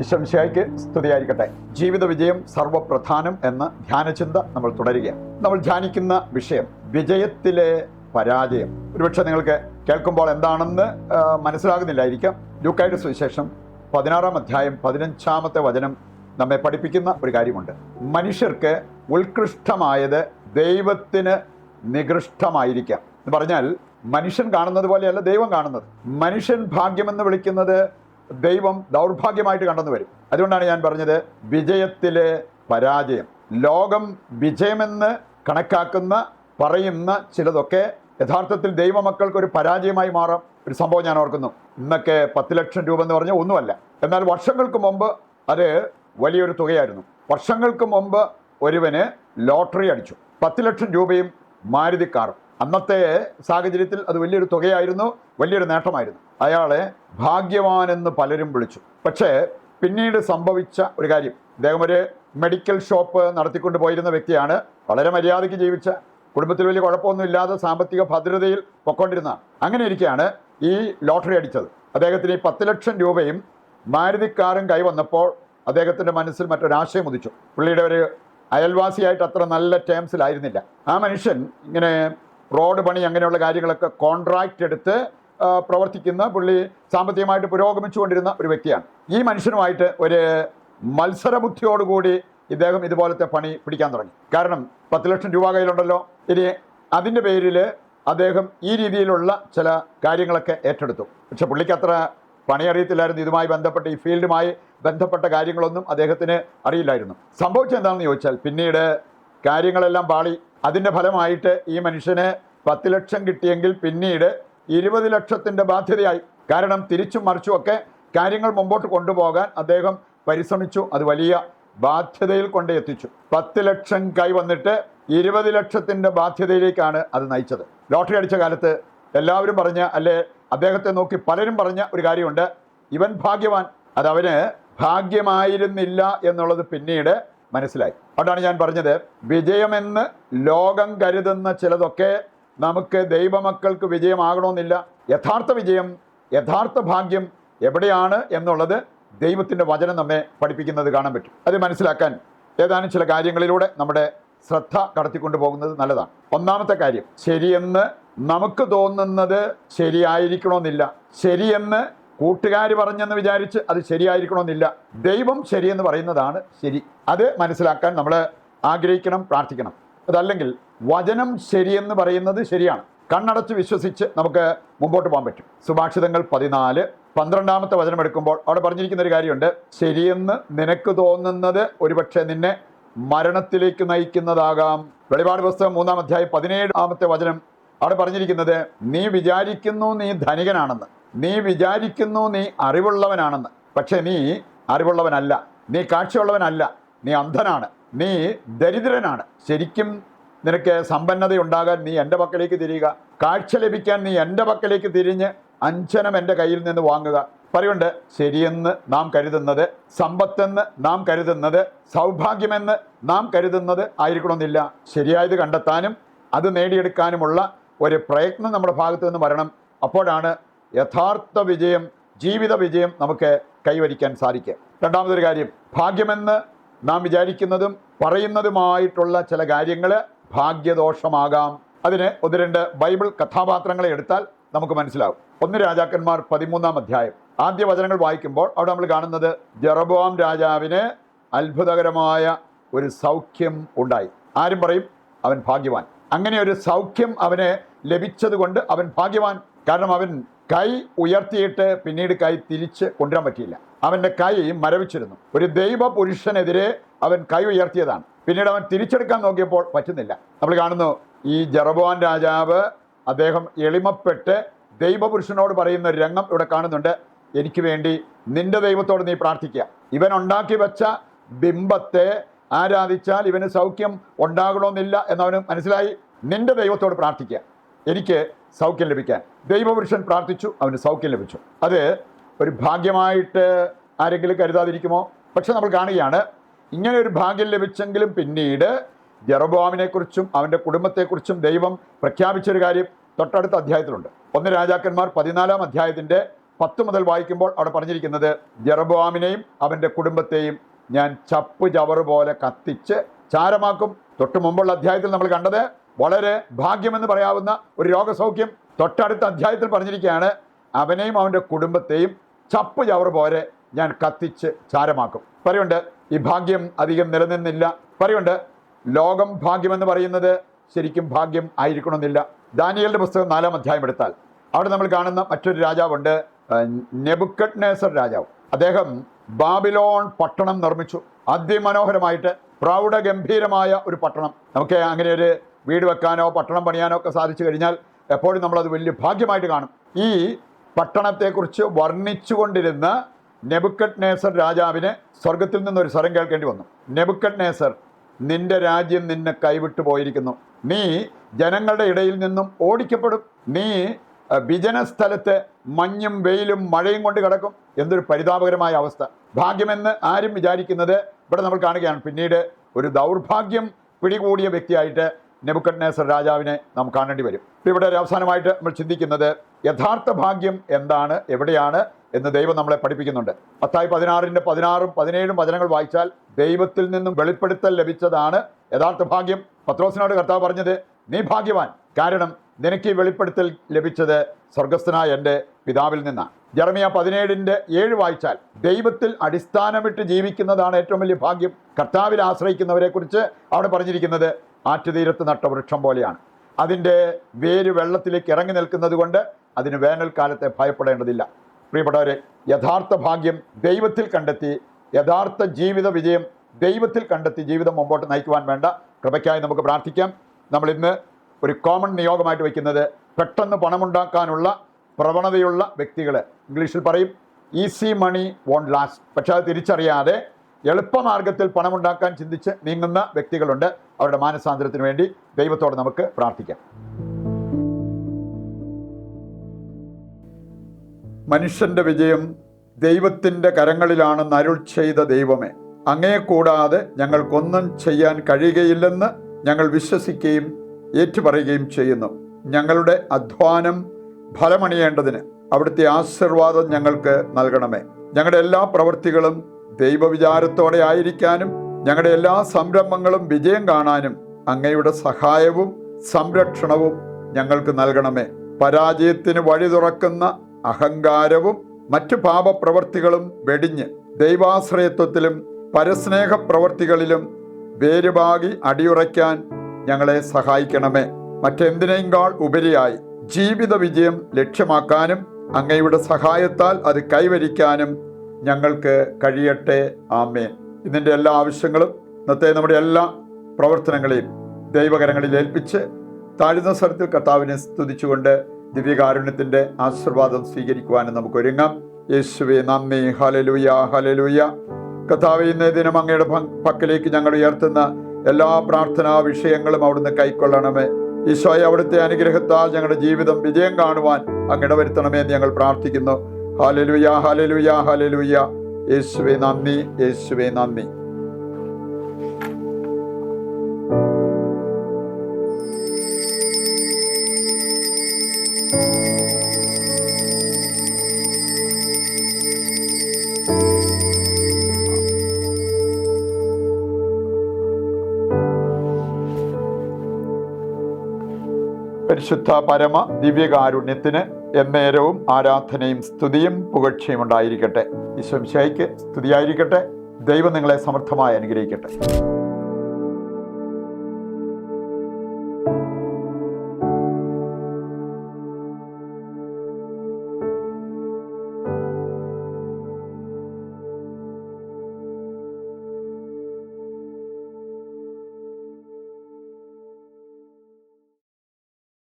ഈശോമിശിഹായ്ക്ക് സ്തുതിയായിരിക്കട്ടെ. ജീവിത വിജയം സർവപ്രധാനം എന്ന ധ്യാനചിന്ത നമ്മൾ തുടരുകയാണ്. നമ്മൾ ധ്യാനിക്കുന്ന വിഷയം വിജയത്തിലെ പരാജയം. ഒരുപക്ഷെ നിങ്ങൾക്ക് കേൾക്കുമ്പോൾ എന്താണെന്ന് മനസ്സിലാകുന്നില്ലായിരിക്കാം. ലൂക്കായുടെ സുവിശേഷം 16-ാം അധ്യായം 15-ാമത്തെ വചനം നമ്മെ പഠിപ്പിക്കുന്ന ഒരു കാര്യമുണ്ട്. മനുഷ്യർക്ക് ഉത്കൃഷ്ടമായത് ദൈവത്തിന് നികൃഷ്ടമായിരിക്കാം എന്ന് പറഞ്ഞാൽ, മനുഷ്യൻ കാണുന്നത് പോലെയല്ല ദൈവം കാണുന്നത്. മനുഷ്യൻ ഭാഗ്യമെന്ന് വിളിക്കുന്നത് ദൈവം ദൗർഭാഗ്യമായിട്ട് കണ്ടെന്ന് വരും. അതുകൊണ്ടാണ് ഞാൻ പറഞ്ഞത് വിജയത്തിലെ പരാജയം. ലോകം വിജയമെന്ന് കണക്കാക്കുന്ന പറയുന്ന ചിലതൊക്കെ യഥാർത്ഥത്തിൽ ദൈവമക്കൾക്ക് ഒരു പരാജയമായി മാറാം. ഒരു സംഭവം ഞാൻ ഓർക്കുന്നു. ഇന്നൊക്കെ 10 ലക്ഷം രൂപ എന്ന് പറഞ്ഞാൽ ഒന്നുമല്ല. എന്നാൽ വർഷങ്ങൾക്ക് മുമ്പ് അത് വലിയൊരു തുകയായിരുന്നു. വർഷങ്ങൾക്ക് മുമ്പ് ഒരുവന് ലോട്ടറി അടിച്ചു. 10 ലക്ഷം രൂപയും മാരുതി കാറും. അന്നത്തെ സാഹചര്യത്തിൽ അത് വലിയൊരു തുകയായിരുന്നു, വലിയൊരു നേട്ടമായിരുന്നു. അയാളെ ഭാഗ്യവാനെന്ന് പലരും വിളിച്ചു. പക്ഷേ പിന്നീട് സംഭവിച്ച ഒരു കാര്യം, അദ്ദേഹം ഒരു മെഡിക്കൽ ഷോപ്പ് നടത്തിക്കൊണ്ട് പോയിരുന്ന വ്യക്തിയാണ്. വളരെ മര്യാദയ്ക്ക് ജീവിച്ച, കുടുംബത്തിൽ വലിയ കുഴപ്പമൊന്നുമില്ലാതെ സാമ്പത്തിക ഭദ്രതയിൽ പൊക്കൊണ്ടിരുന്ന. അങ്ങനെ ഇരിക്കുകയാണ് ഈ ലോട്ടറി അടിച്ചത്. അദ്ദേഹത്തിന് ഈ 10 ലക്ഷം രൂപയും മാരുതി കാറും കൈവന്നപ്പോൾ അദ്ദേഹത്തിൻ്റെ മനസ്സിൽ മറ്റൊരാശയം ഉദിച്ചു. പുള്ളിയുടെ ഒരു അയൽവാസിയായിട്ട് അത്ര നല്ല ടേംസിലായിരുന്നില്ല. ആ മനുഷ്യൻ ഇങ്ങനെ റോഡ് പണി അങ്ങനെയുള്ള കാര്യങ്ങളൊക്കെ കോൺട്രാക്റ്റ് എടുത്ത് പ്രവർത്തിക്കുന്ന, പുള്ളി സാമ്പത്തികമായിട്ട് പുരോഗമിച്ചുകൊണ്ടിരുന്ന ഒരു വ്യക്തിയാണ്. ഈ മനുഷ്യനുമായിട്ട് ഒരു മത്സരബുദ്ധിയോടുകൂടി ഇദ്ദേഹം ഇതുപോലത്തെ പണി പിടിക്കാൻ തുടങ്ങി. കാരണം 10 ലക്ഷം രൂപ കയ്യിലുണ്ടല്ലോ. ഇനി അതിൻ്റെ പേരിൽ അദ്ദേഹം ഈ രീതിയിലുള്ള ചില കാര്യങ്ങളൊക്കെ ഏറ്റെടുത്തു. പക്ഷെ പുള്ളിക്ക് അത്ര പണി അറിയത്തില്ലായിരുന്നു. ഇതുമായി ബന്ധപ്പെട്ട, ഈ ഫീൽഡുമായി ബന്ധപ്പെട്ട കാര്യങ്ങളൊന്നും അദ്ദേഹത്തിന് അറിയില്ലായിരുന്നു. സംഭവിച്ചത് എന്താണെന്ന് ചോദിച്ചാൽ, പിന്നീട് കാര്യങ്ങളെല്ലാം പാളി. അതിൻ്റെ ഫലമായിട്ട് ഈ മനുഷ്യന് 10 ലക്ഷം കിട്ടിയെങ്കിൽ പിന്നീട് 20 ലക്ഷത്തിൻ്റെ ബാധ്യതയായി. കാരണം തിരിച്ചും മറിച്ചുമൊക്കെ കാര്യങ്ങൾ മുമ്പോട്ട് കൊണ്ടുപോകാൻ അദ്ദേഹം പരിശ്രമിച്ചു. അത് വലിയ ബാധ്യതയിൽ കൊണ്ട് എത്തിച്ചു. 10 ലക്ഷം കൈവന്നിട്ട് 20 ലക്ഷത്തിൻ്റെ ബാധ്യതയിലേക്കാണ് അത് നയിച്ചത്. ലോട്ടറി അടിച്ച കാലത്ത് എല്ലാവരും പറഞ്ഞ, അല്ലെ അദ്ദേഹത്തെ നോക്കി പലരും പറഞ്ഞ ഒരു കാര്യമുണ്ട്, ഇവൻ ഭാഗ്യവാൻ. അതവന് ഭാഗ്യമായിരുന്നില്ല എന്നുള്ളത് പിന്നീട് മനസ്സിലായി. അതാണ് ഞാൻ പറഞ്ഞത്, വിജയമെന്ന് ലോകം കരുതുന്ന ചിലതൊക്കെ നമുക്ക് ദൈവമക്കൾക്ക് വിജയമാകണമെന്നില്ല. യഥാർത്ഥ വിജയം, യഥാർത്ഥ ഭാഗ്യം എവിടെയാണ് എന്നുള്ളത് ദൈവത്തിൻ്റെ വചനം നമ്മെ പഠിപ്പിക്കുന്നത് കാണാൻ പറ്റും. അത് മനസ്സിലാക്കാൻ ഏതാനും ചില കാര്യങ്ങളിലൂടെ നമ്മുടെ ശ്രദ്ധ കടത്തിക്കൊണ്ടു പോകുന്നത് നല്ലതാണ്. ഒന്നാമത്തെ കാര്യം, ശരിയെന്ന് നമുക്ക് തോന്നുന്നത് ശരിയായിരിക്കണമെന്നില്ല. ശരിയെന്ന് കൂട്ടുകാർ പറഞ്ഞെന്ന് വിചാരിച്ച് അത് ശരിയായിരിക്കണമെന്നില്ല. ദൈവം ശരിയെന്ന് പറയുന്നതാണ് ശരി. അത് മനസ്സിലാക്കാൻ നമ്മൾ ആഗ്രഹിക്കണം, പ്രാർത്ഥിക്കണം. അതല്ലെങ്കിൽ വചനം ശരിയെന്ന് പറയുന്നത് ശരിയാണ്. കണ്ണടച്ച് വിശ്വസിച്ച് നമുക്ക് മുമ്പോട്ട് പോകാൻ പറ്റും. സുഭാഷിതങ്ങൾ 14-12 വചനം എടുക്കുമ്പോൾ അവിടെ പറഞ്ഞിരിക്കുന്ന ഒരു കാര്യമുണ്ട്. ശരിയെന്ന് നിനക്ക് തോന്നുന്നത് ഒരുപക്ഷെ നിന്നെ മരണത്തിലേക്ക് നയിക്കുന്നതാകാം. വെളിപാട് പുസ്തകം 3-ാം അധ്യായം 17-ാമത്തെ വചനം അവിടെ പറഞ്ഞിരിക്കുന്നത്, നീ വിചാരിക്കുന്നു നീ ധനികനാണെന്ന്, നീ വിചാരിക്കുന്നു നീ അറിവുള്ളവനാണെന്ന്. പക്ഷെ നീ അറിവുള്ളവനല്ല, നീ കാഴ്ചയുള്ളവനല്ല, നീ അന്ധനാണ്, നീ ദരിദ്രനാണ്. ശരിക്കും നിനക്ക് സമ്പന്നതയുണ്ടാകാൻ നീ എൻ്റെ പക്കലേക്ക് തിരിയുക, കാഴ്ച ലഭിക്കാൻ നീ എൻ്റെ പക്കലേക്ക് തിരിഞ്ഞ് അഞ്ചനം എൻ്റെ കയ്യിൽ നിന്ന് വാങ്ങുക. പറയുണ്ട്, ശരിയെന്ന് നാം കരുതുന്നത്, സമ്പത്തെന്ന് നാം കരുതുന്നത്, സൗഭാഗ്യമെന്ന് നാം കരുതുന്നത് ആയിരിക്കണമെന്നില്ല. ശരിയായത് കണ്ടെത്താനും അത് നേടിയെടുക്കാനുമുള്ള ഒരു പ്രയത്നം നമ്മുടെ ഭാഗത്തു നിന്ന് വരണം. അപ്പോഴാണ് യഥാർത്ഥ വിജയം, ജീവിത വിജയം നമുക്ക് കൈവരിക്കാൻ സാധിക്കുക. രണ്ടാമതൊരു കാര്യം, ഭാഗ്യമെന്ന് നാം വിചാരിക്കുന്നതും പറയുന്നതുമായിട്ടുള്ള ചില കാര്യങ്ങൾ ഭാഗ്യദോഷമാകാം. അതിന് 1-2 ബൈബിൾ കഥാപാത്രങ്ങളെ എടുത്താൽ നമുക്ക് മനസ്സിലാവും. 1 രാജാക്കന്മാർ 13-ാം അധ്യായം ആദ്യ വചനങ്ങൾ വായിക്കുമ്പോൾ അവിടെ നമ്മൾ കാണുന്നത്, ജെറൊബോവാം രാജാവിന് അത്ഭുതകരമായ ഒരു സൗഖ്യം ഉണ്ടായി. ആരും പറയും അവൻ ഭാഗ്യവാൻ. അങ്ങനെ ഒരു സൗഖ്യം അവന് ലഭിച്ചത് കൊണ്ട് അവൻ ഭാഗ്യവാൻ. കാരണം അവൻ കൈ ഉയർത്തിയിട്ട് പിന്നീട് കൈ തിരിച്ച് കൊണ്ടുവരാൻ പറ്റിയില്ല. അവൻ്റെ കൈ മരവിച്ചിരുന്നു. ഒരു ദൈവ പുരുഷനെതിരെ അവൻ കൈ ഉയർത്തിയതാണ്. പിന്നീട് അവൻ തിരിച്ചെടുക്കാൻ നോക്കിയപ്പോൾ പറ്റുന്നില്ല. നമ്മൾ കാണുന്നു, ഈ ജെറൊബോവാം രാജാവ് അദ്ദേഹം എളിമപ്പെട്ട് ദൈവപുരുഷനോട് പറയുന്ന ഒരു രംഗം ഇവിടെ കാണുന്നുണ്ട്. എനിക്ക് വേണ്ടി നിന്റെ ദൈവത്തോട് നീ പ്രാർത്ഥിക്കുക. ഇവൻ ഉണ്ടാക്കി വെച്ച ബിംബത്തെ ആരാധിച്ചാൽ ഇവന് സൗഖ്യം ഉണ്ടാകണമെന്നില്ല എന്നവന് മനസ്സിലായി. നിന്റെ ദൈവത്തോട് പ്രാർത്ഥിക്കുക, എനിക്ക് സൗഖ്യം ലഭിക്കാൻ. ദൈവപുരുഷൻ പ്രാർത്ഥിച്ചു, അവന് സൗഖ്യം ലഭിച്ചു. അത് ഒരു ഭാഗ്യമായിട്ട് ആരെങ്കിലും കരുതാതിരിക്കുമോ? പക്ഷെ നമ്മൾ കാണുകയാണ്, ഇങ്ങനെ ഒരു ഭാഗ്യം ലഭിച്ചെങ്കിലും പിന്നീട് ജെറൊബോവാമിനെക്കുറിച്ചും അവൻ്റെ കുടുംബത്തെക്കുറിച്ചും ദൈവം പ്രഖ്യാപിച്ചൊരു കാര്യം തൊട്ടടുത്ത അധ്യായത്തിലുണ്ട്. 1 രാജാക്കന്മാർ 14-ാം അധ്യായത്തിൻ്റെ 10 മുതൽ വായിക്കുമ്പോൾ അവിടെ പറഞ്ഞിരിക്കുന്നത്, ജെറൊബോവാമിനെയും അവൻ്റെ കുടുംബത്തെയും ഞാൻ ചപ്പ് ചവറ് പോലെ കത്തിച്ച് ചാരമാക്കും. തൊട്ട് മുമ്പുള്ള അധ്യായത്തിൽ നമ്മൾ കണ്ടത് വളരെ ഭാഗ്യമെന്ന് പറയാവുന്ന ഒരു രോഗസൗഖ്യം. തൊട്ടടുത്ത അധ്യായത്തിൽ പറഞ്ഞിരിക്കുകയാണ്, അവനെയും അവൻ്റെ കുടുംബത്തെയും ചപ്പ് ചവറ് പോലെ ഞാൻ കത്തിച്ച് ചാരമാക്കും. പറയുണ്ട് ഈ ഭാഗ്യം അധികം നിലനിന്നില്ല. പറയുണ്ട് ലോകം ഭാഗ്യമെന്ന് പറയുന്നത് ശരിക്കും ഭാഗ്യം ആയിരിക്കണമെന്നില്ല. ദാനിയേലിന്റെ പുസ്തകം 4-ാം അധ്യായം എടുത്താൽ അവിടെ നമ്മൾ കാണുന്ന മറ്റൊരു രാജാവുണ്ട്, നെബുക്കദ്നേസർ രാജാവ്. അദ്ദേഹം ബാബിലോൺ പട്ടണം നിർമ്മിച്ചു. അതിമനോഹരമായിട്ട് പ്രൗഢഗംഭീരമായ ഒരു പട്ടണം. നമുക്ക് അങ്ങനെ ഒരു വീട് വെക്കാനോ പട്ടണം പണിയാനോ ഒക്കെ സാധിച്ചു കഴിഞ്ഞാൽ എപ്പോഴും നമ്മളത് വലിയ ഭാഗ്യമായിട്ട് കാണും. ഈ പട്ടണത്തെക്കുറിച്ച് വർണ്ണിച്ചുകൊണ്ടിരുന്ന നെബുക്കദ്നേസർ രാജാവിന് സ്വർഗത്തിൽ നിന്നൊരു സ്വരം കേൾക്കേണ്ടി വന്നു. നെബുക്കദ്നേസർ, നിന്റെ രാജ്യം നിന്നെ കൈവിട്ടു പോയിരിക്കുന്നു. നീ ജനങ്ങളുടെ ഇടയിൽ നിന്നും ഓടിക്കപ്പെടും. നീ വിജന സ്ഥലത്ത് മഞ്ഞും വെയിലും മഴയും കൊണ്ട് കിടക്കും. എന്തൊരു പരിതാപകരമായ അവസ്ഥ. ഭാഗ്യമെന്ന് ആരും വിചാരിക്കുന്നത് ഇവിടെ നമ്മൾ കാണുകയാണ്. പിന്നീട് ഒരു ദൗർഭാഗ്യം പിടികൂടിയ വ്യക്തിയായിട്ട് നെബുക്കദ്നേസർ രാജാവിനെ നാം കാണേണ്ടി വരും. ഇവിടെ അവസാനമായിട്ട് നമ്മൾ ചിന്തിക്കുന്നത് യഥാർത്ഥ ഭാഗ്യം എന്താണ്, എവിടെയാണ് എന്ന് ദൈവം നമ്മളെ പഠിപ്പിക്കുന്നുണ്ട്. മത്തായി 16-ന്റെ 16-ഉം 17-ഉം വചനങ്ങൾ വായിച്ചാൽ ദൈവത്തിൽ നിന്നും വെളിപ്പെടുത്തൽ ലഭിച്ചതാണ് യഥാർത്ഥ ഭാഗ്യം. പത്രോസിനോട് കർത്താവ് പറഞ്ഞത്, നീ ഭാഗ്യവാൻ, കാരണം നിനക്ക് ഈ വെളിപ്പെടുത്തൽ ലഭിച്ചത് സ്വർഗസ്ഥനായ എൻ്റെ പിതാവിൽ നിന്നാണ്. ജെറമിയ 17-ന്റെ 7 വായിച്ചാൽ ദൈവത്തിൽ അടിസ്ഥാനമിട്ട് ജീവിക്കുന്നതാണ് ഏറ്റവും വലിയ ഭാഗ്യം. കർത്താവിൽ ആശ്രയിക്കുന്നവരെ കുറിച്ച് അവിടെ പറഞ്ഞിരിക്കുന്നത് ആറ്റുതീരത്ത് നട്ട വൃക്ഷം പോലെയാണ്. അതിൻ്റെ വേര് വെള്ളത്തിലേക്ക് ഇറങ്ങി നിൽക്കുന്നത് കൊണ്ട് അതിന് വേനൽക്കാലത്തെ ഭയപ്പെടേണ്ടതില്ല. പ്രിയപ്പെട്ടവരെ, യഥാർത്ഥ ഭാഗ്യം ദൈവത്തിൽ കണ്ടെത്തി, യഥാർത്ഥ ജീവിത വിജയം ദൈവത്തിൽ കണ്ടെത്തി ജീവിതം മുമ്പോട്ട് നയിക്കുവാൻ വേണ്ട കൃപയ്ക്കായി നമുക്ക് പ്രാർത്ഥിക്കാം. നമ്മൾ ഇന്ന് ഒരു കോമൺ നിയോഗമായിട്ട് വയ്ക്കുന്നത്, പെട്ടെന്ന് പണമുണ്ടാക്കാനുള്ള പ്രവണതയുള്ള വ്യക്തികൾ, ഇംഗ്ലീഷിൽ പറയും ഈസി മണി വോണ്ട് ലാസ്റ്റ്. പക്ഷെ അത് തിരിച്ചറിയാതെ എളുപ്പമാർഗത്തിൽ പണമുണ്ടാക്കാൻ ചിന്തിച്ച് നീങ്ങുന്ന വ്യക്തികളുണ്ട്. അവരുടെ മാനസാന്തരത്തിന് വേണ്ടി ദൈവത്തോട് നമുക്ക് പ്രാർത്ഥിക്കാം. മനുഷ്യൻ്റെ വിജയം ദൈവത്തിൻ്റെ കരങ്ങളിലാണെന്ന് അരുൾ ചെയ്ത ദൈവമേ, അങ്ങയെ കൂടാതെ ഞങ്ങൾക്കൊന്നും ചെയ്യാൻ കഴിയുകയില്ലെന്ന് ഞങ്ങൾ വിശ്വസിക്കുകയും ഏറ്റുപറയുകയും ചെയ്യുന്നു. ഞങ്ങളുടെ അധ്വാനം ഫലമണിയേണ്ടതിന് അവിടുത്തെ ആശീർവാദം ഞങ്ങൾക്ക് നൽകണമേ. ഞങ്ങളുടെ എല്ലാ പ്രവൃത്തികളും ദൈവവിചാരത്തോടെ ആയിരിക്കാനും ഞങ്ങളുടെ എല്ലാ സംരംഭങ്ങളും വിജയം കാണാനും അങ്ങയുടെ സഹായവും സംരക്ഷണവും ഞങ്ങൾക്ക് നൽകണമേ. പരാജയത്തിന് വഴി തുറക്കുന്ന അഹങ്കാരവും മറ്റു പാപപ്രവൃത്തികളും വെടിഞ്ഞ് ദൈവാശ്രയത്വത്തിലും പരസ്നേഹ പ്രവൃത്തികളിലും വേരുപാകി അടിയുറയ്ക്കാൻ ഞങ്ങളെ സഹായിക്കണമേ. മറ്റെന്തിനേക്കാൾ ഉപരിയായി ജീവിത വിജയം ലക്ഷ്യമാക്കാനും അങ്ങയുടെ സഹായത്താൽ അത് കൈവരിക്കാനും ഞങ്ങൾക്ക് കഴിയട്ടെ. ആമേൻ. ഇതിൻ്റെ എല്ലാ ആവശ്യങ്ങളും ഇന്നത്തെ നമ്മുടെ എല്ലാ പ്രവർത്തനങ്ങളെയും ദൈവകരങ്ങളിൽ ഏൽപ്പിച്ച് താഴ്ന്ന സ്വരത്തിൽ കർത്താവിനെ സ്തുതിച്ചുകൊണ്ട് ദിവ്യകാരുണ്യത്തിൻ്റെ ആശീർവാദം സ്വീകരിക്കുവാനും നമുക്ക് ഒരുങ്ങാം. യേശുവേ നന്ദി. Hallelujah, hallelujah. കർത്താവേ, ഇന്നേ ദിനം അങ്ങയുടെ പക്കലേക്ക് ഞങ്ങൾ ഉയർത്തുന്ന എല്ലാ പ്രാർത്ഥനാ വിഷയങ്ങളും അവിടുന്ന് കൈക്കൊള്ളണമേ. ഈശോയെ, അവിടുത്തെ അനുഗ്രഹത്താൽ ഞങ്ങളുടെ ജീവിതം വിജയം കാണുവാൻ അങ്ങ് വരുത്തണമേ എന്ന് ഞങ്ങൾ പ്രാർത്ഥിക്കുന്നു. Hallelujah, hallelujah, hallelujah. യേശുവേ നന്ദി, യേശുവേ നന്ദി. പരിശുദ്ധ പരമ ദിവ്യകാരുണ്യത്തിന് എന്നേരവും ആരാധനയും സ്തുതിയും പുകഴ്ചയും ഉണ്ടായിരിക്കട്ടെ. ഈശോ മിശിഹായ്ക്ക് സ്തുതിയായിരിക്കട്ടെ. ദൈവം നിങ്ങളെ സമർത്ഥമായി അനുഗ്രഹിക്കട്ടെ.